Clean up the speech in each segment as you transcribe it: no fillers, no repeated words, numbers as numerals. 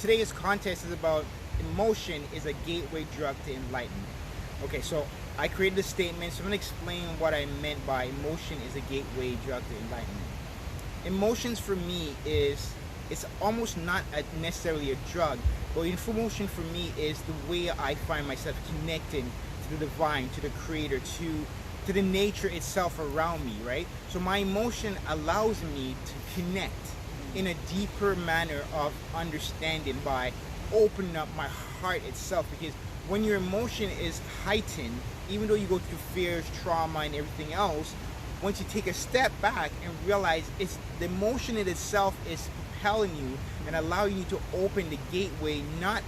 today's contest is about emotion is a gateway drug to enlightenment. Okay, so I created a statement, so I'm going to explain what I meant by emotion is a gateway drug to enlightenment. Emotions for me it's almost not necessarily a drug, but emotion for me is the way I find myself connecting to the divine, to the creator, to the nature itself around me, right? So my emotion allows me to connect in a deeper manner of understanding by opening up my heart itself, because when your emotion is heightened, even though you go through fears, trauma, and everything else, once you take a step back and realize it's the emotion in itself is propelling you and allowing you to open the gateway, not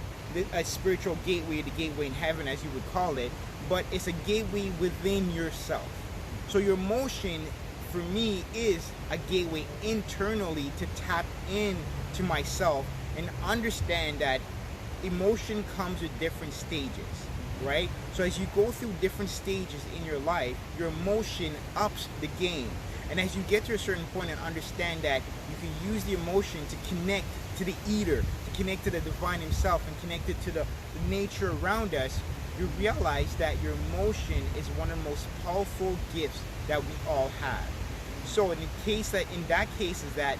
a spiritual gateway, the gateway in heaven as you would call it, but it's a gateway within yourself. So your emotion for me is a gateway internally to tap into myself and understand that emotion comes with different stages, right? So as you go through different stages in your life, your emotion ups the game. And as you get to a certain point and understand that you can use the emotion to connect to the eater, to connect to the divine himself, and connect it to the nature around us, you realize that your emotion is one of the most powerful gifts that we all have. So in that case is that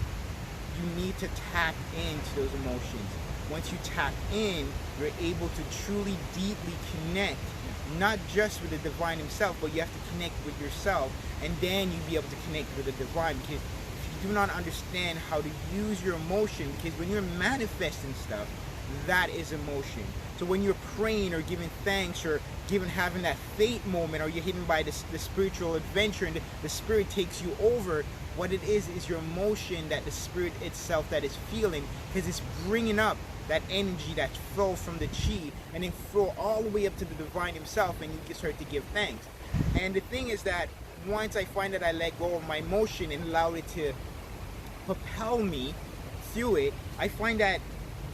you need to tap into those emotions. Once you tap in, you're able to truly, deeply connect, not just with the divine himself, but you have to connect with yourself, and then you'll be able to connect with the divine. Because if you do not understand how to use your emotion, because when you're manifesting stuff, that is emotion. So when you're praying or giving thanks or having that faith moment, or you're hidden by the spiritual adventure and the spirit takes you over, what it is your emotion that the spirit itself that is feeling, because it's bringing up that energy that flow from the chi and then flow all the way up to the divine himself, and you can start to give thanks. And the thing is that once I find that I let go of my emotion and allow it to propel me through it, I find that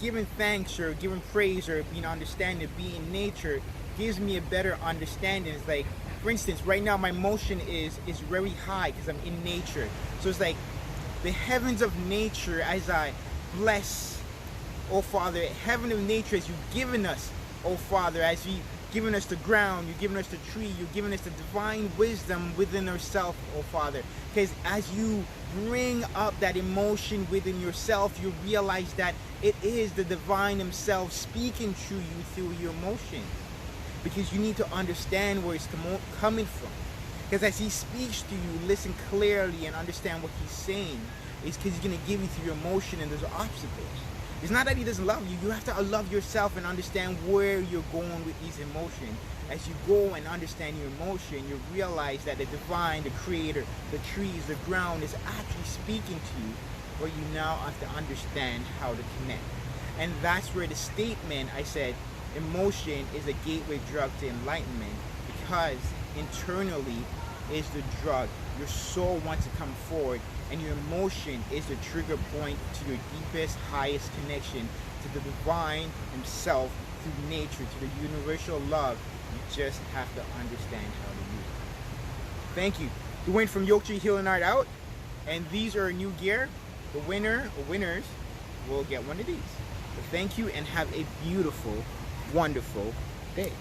giving thanks or giving praise or being understanding, being nature, gives me a better understanding. It's like, for instance, right now my emotion is very high because I'm in nature. So it's like the heavens of nature as I bless, oh Father, heaven of nature as you've given us, oh Father, as you've given us the ground, you've given us the tree, you've given us the divine wisdom within ourselves, oh Father. Because as you bring up that emotion within yourself, you realize that it is the divine himself speaking to you through your emotion. Because you need to understand where it's coming from. Because as he speaks to you, listen clearly and understand what he's saying. It's because he's going to give you through your emotion and those obstacles. It's not that he doesn't love you. You have to love yourself and understand where you're going with these emotions. As you go and understand your emotion, you realize that the divine, the creator, the trees, the ground is actually speaking to you, but you now have to understand how to connect. And that's where the statement I said, emotion is a gateway drug to enlightenment, because internally is the drug. Your soul wants to come forward, and your emotion is the trigger point to your deepest, highest connection to the divine himself, through nature, to the universal love. You just have to understand how to use it. Thank you. Dewayne from Yokchi Healing Art out, and these are new gear. The winner or winners will get one of these. So thank you, and have a beautiful, wonderful day.